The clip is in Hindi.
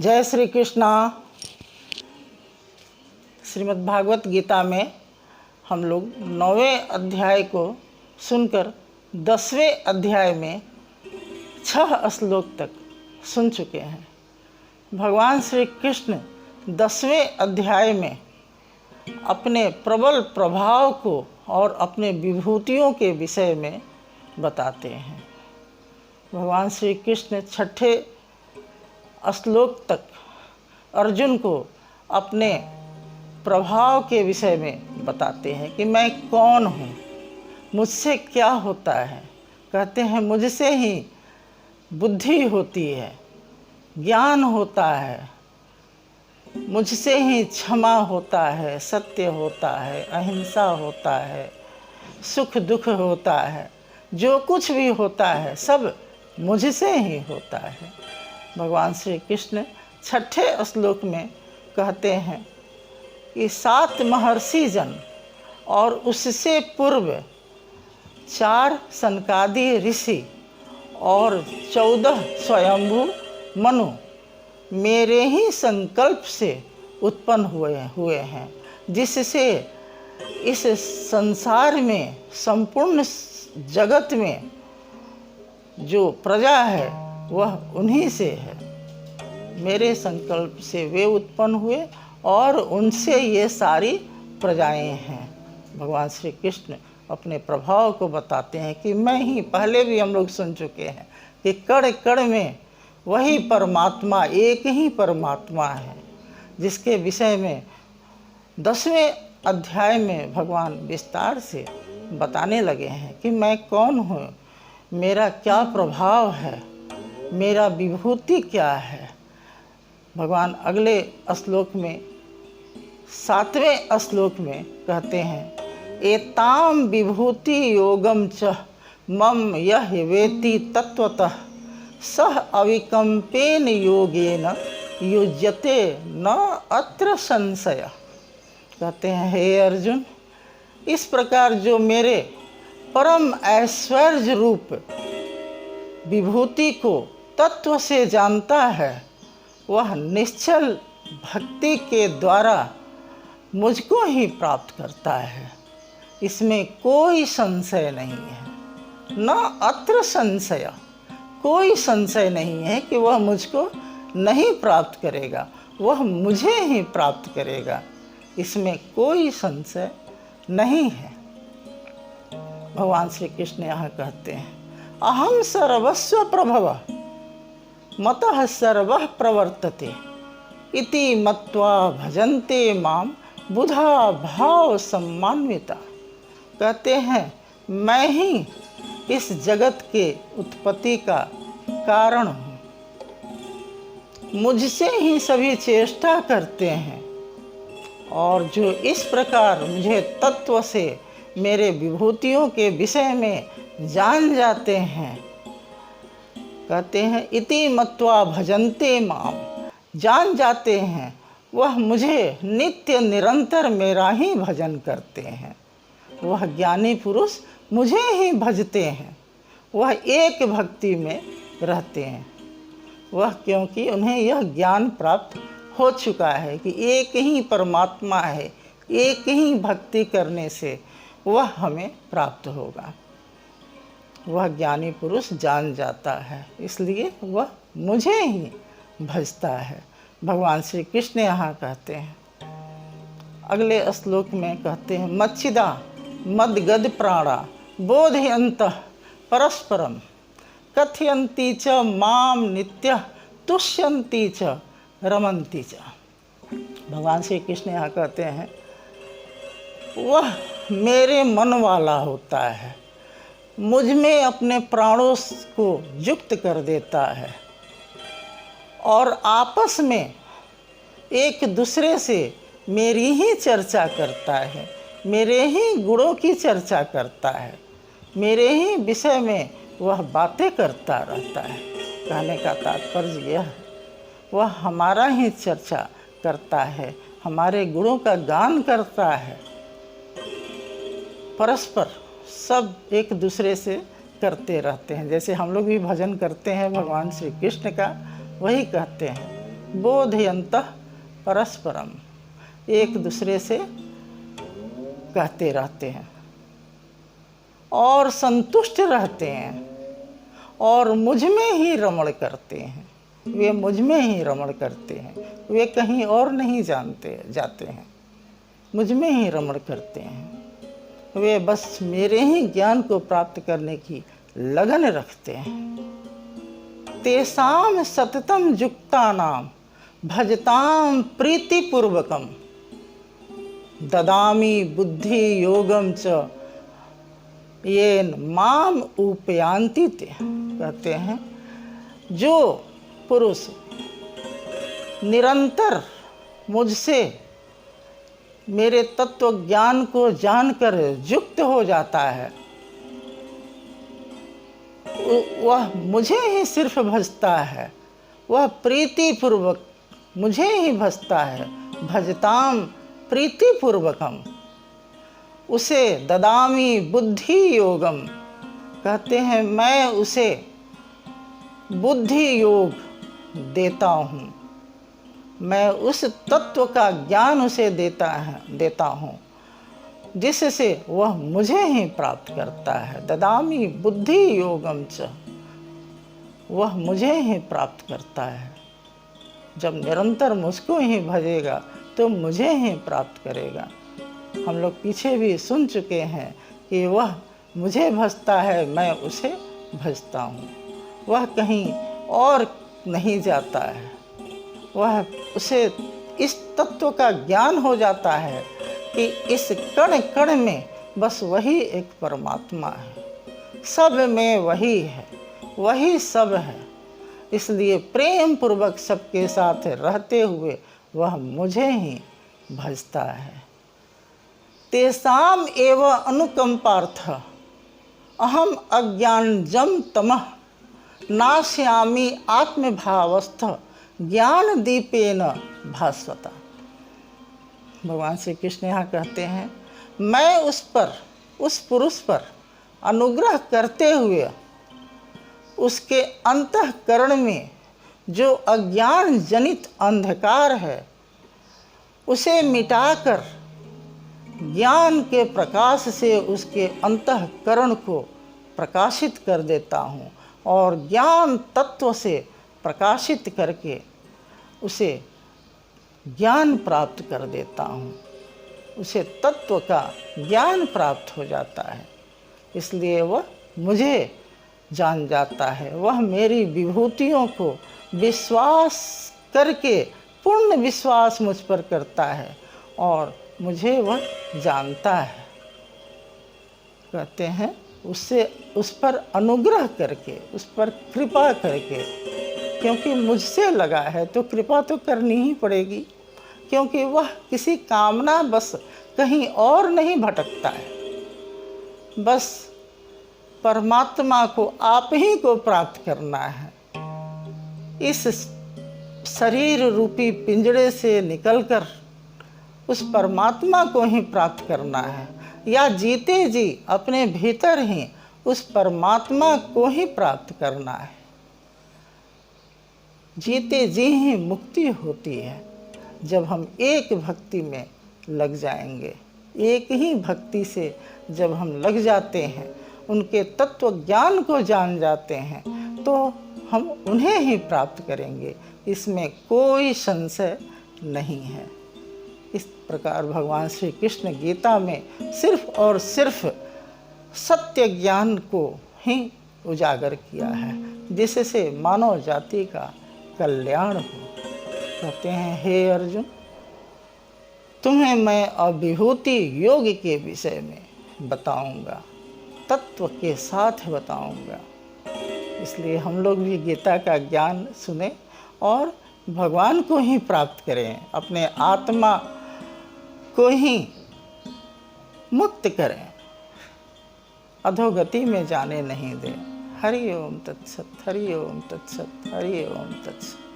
जय श्री कृष्णा। श्रीमद् भागवत गीता में हम लोग 9वें अध्याय को सुनकर 10वें अध्याय में 6 श्लोक तक सुन चुके हैं। भगवान श्री कृष्ण 10वें अध्याय में अपने प्रबल प्रभाव को और अपने विभूतियों के विषय में बताते हैं। भगवान श्री कृष्ण 6ठे श्लोक तक अर्जुन को अपने प्रभाव के विषय में बताते हैं कि मैं कौन हूँ, मुझसे क्या होता है। कहते हैं मुझसे ही बुद्धि होती है, ज्ञान होता है, मुझसे ही क्षमा होता है, सत्य होता है, अहिंसा होता है, सुख दुख होता है, जो कुछ भी होता है सब मुझसे ही होता है। भगवान श्री कृष्ण 6ठे श्लोक में कहते हैं कि 7 महर्षि जन और उससे पूर्व 4 सनकादि ऋषि और 14 स्वयंभू मनु मेरे ही संकल्प से उत्पन्न हुए हैं, जिससे इस संसार में संपूर्ण जगत में जो प्रजा है वह उन्हीं से है। मेरे संकल्प से वे उत्पन्न हुए और उनसे ये सारी प्रजाएं हैं। भगवान श्री कृष्ण अपने प्रभाव को बताते हैं कि मैं ही, पहले भी हम लोग सुन चुके हैं कि कण कण में वही परमात्मा, एक ही परमात्मा है, जिसके विषय में 10वें अध्याय में भगवान विस्तार से बताने लगे हैं कि मैं कौन हूँ, मेरा क्या प्रभाव है, मेरा विभूति क्या है। भगवान अगले श्लोक में 7वें श्लोक में कहते हैं एताम विभूति योगम च मम यह वेति तत्वतः सह अविकम्पेन योगेन युज्यते न अत्र संशय। कहते हैं हे अर्जुन, इस प्रकार जो मेरे परम ऐश्वर्य रूप विभूति को तत्व से जानता है, वह निश्चल भक्ति के द्वारा मुझको ही प्राप्त करता है। इसमें कोई संशय नहीं है। न अत्र संशय, कोई संशय नहीं है कि वह मुझको नहीं प्राप्त करेगा, वह मुझे ही प्राप्त करेगा। इसमें कोई संशय नहीं है। भगवान श्री कृष्ण यहाँ कहते हैं अहम सर्वस्व प्रभव मतः सर्वः प्रवर्तते इति मत्वा भजन्ते माम बुधा भाव सम्मान्विता। कहते हैं मैं ही इस जगत के उत्पत्ति का कारण हूँ, मुझसे ही सभी चेष्टा करते हैं, और जो इस प्रकार मुझे तत्व से मेरे विभूतियों के विषय में जान जाते हैं, कहते हैं इति मत्वा भजन्ते माम, जान जाते हैं, वह मुझे नित्य निरंतर मेरा ही भजन करते हैं। वह ज्ञानी पुरुष मुझे ही भजते हैं, वह एक भक्ति में रहते हैं। वह क्योंकि उन्हें यह ज्ञान प्राप्त हो चुका है कि एक ही परमात्मा है, एक ही भक्ति करने से वह हमें प्राप्त होगा। वह ज्ञानी पुरुष जान जाता है, इसलिए वह मुझे ही भजता है। भगवान श्री कृष्ण यहाँ कहते हैं अगले श्लोक में कहते हैं मच्चिदा मद्गद प्राणा बोधयन्तः परस्परम कथयन्ति च माम नित्यः तुष्यन्ति च रमन्ति च। भगवान श्री कृष्ण यहाँ कहते हैं वह मेरे मन वाला होता है, मुझ में अपने प्राणों को युक्त कर देता है और आपस में एक दूसरे से मेरी ही चर्चा करता है, मेरे ही गुणों की चर्चा करता है, मेरे ही विषय में वह बातें करता रहता है। कहने का तात्पर्य यह है वह हमारा ही चर्चा करता है, हमारे गुणों का गान करता है। परस्पर सब एक दूसरे से करते रहते हैं। जैसे हम लोग भी भजन करते हैं भगवान श्री कृष्ण का, वही कहते हैं बोधयन्तः परस्परम, एक दूसरे से कहते रहते हैं और संतुष्ट रहते हैं और मुझ में ही रमण करते हैं। वे मुझ में ही रमण करते हैं, वे कहीं और नहीं जाते हैं, मुझ में ही रमण करते हैं। वे बस मेरे ही ज्ञान को प्राप्त करने की लगन रखते हैं। तेषां सततं युक्तानां भजतां प्रीतिपूर्वकं ददामि बुद्धि योगम च येन माम उपयांति ते। कहते हैं जो पुरुष निरंतर मुझसे मेरे तत्व ज्ञान को जानकर युक्त हो जाता है, वह मुझे ही सिर्फ भजता है, वह प्रीतिपूर्वक मुझे ही भजता है। भजताम प्रीतिपूर्वकम, उसे ददामी बुद्धि योगम, कहते हैं मैं उसे बुद्धि योग देता हूँ, मैं उस तत्व का ज्ञान उसे देता हूँ जिससे वह मुझे ही प्राप्त करता है। ददामी बुद्धि योगम च, वह मुझे ही प्राप्त करता है। जब निरंतर मुझको ही भजेगा तो मुझे ही प्राप्त करेगा। हम लोग पीछे भी सुन चुके हैं कि वह मुझे भजता है, मैं उसे भजता हूँ। वह कहीं और नहीं जाता है, वह उसे इस तत्व का ज्ञान हो जाता है कि इस कण कण में बस वही एक परमात्मा है, सब में वही है, वही सब है। इसलिए प्रेम पूर्वक सबके साथ रहते हुए वह मुझे ही भजता है। तेषाम एव अनुकंपार्थ अहम अज्ञानजं तमः नाश्यामि आत्मभावस्थ ज्ञान दीपेन भास्वता। भगवान श्री कृष्ण यहाँ कहते हैं मैं उस पुरुष पर अनुग्रह करते हुए उसके अंतःकरण में जो अज्ञान जनित अंधकार है उसे मिटाकर ज्ञान के प्रकाश से उसके अंतःकरण को प्रकाशित कर देता हूँ और ज्ञान तत्व से प्रकाशित करके उसे ज्ञान प्राप्त कर देता हूँ, उसे तत्व का ज्ञान प्राप्त हो जाता है। इसलिए वह मुझे जान जाता है, वह मेरी विभूतियों को विश्वास करके पूर्ण विश्वास मुझ पर करता है और मुझे वह जानता है। कहते हैं उससे उस पर अनुग्रह करके, उस पर कृपा करके, क्योंकि मुझसे लगा है तो कृपा तो करनी ही पड़ेगी, क्योंकि वह किसी कामना बस कहीं और नहीं भटकता है। बस परमात्मा को आप ही को प्राप्त करना है। इस शरीर रूपी पिंजड़े से निकलकर उस परमात्मा को ही प्राप्त करना है, या जीते जी अपने भीतर ही उस परमात्मा को ही प्राप्त करना है। जीते जी ही मुक्ति होती है जब हम एक भक्ति में लग जाएंगे। एक ही भक्ति से जब हम लग जाते हैं, उनके तत्व ज्ञान को जान जाते हैं, तो हम उन्हें ही प्राप्त करेंगे, इसमें कोई संशय नहीं है। इस प्रकार भगवान श्री कृष्ण गीता में सिर्फ और सिर्फ सत्य ज्ञान को ही उजागर किया है, जिससे मानव जाति का कल्याण हो। कहते हैं हे अर्जुन, तुम्हें मैं अभिभूति योग के विषय में बताऊंगा, तत्व के साथ बताऊंगा। इसलिए हम लोग भी गीता का ज्ञान सुने और भगवान को ही प्राप्त करें, अपने आत्मा को ही मुक्त करें, अधोगति में जाने नहीं दें। हरि ओम तत्सत, हरि ओम तत्सत, हरि ओम तत्सत।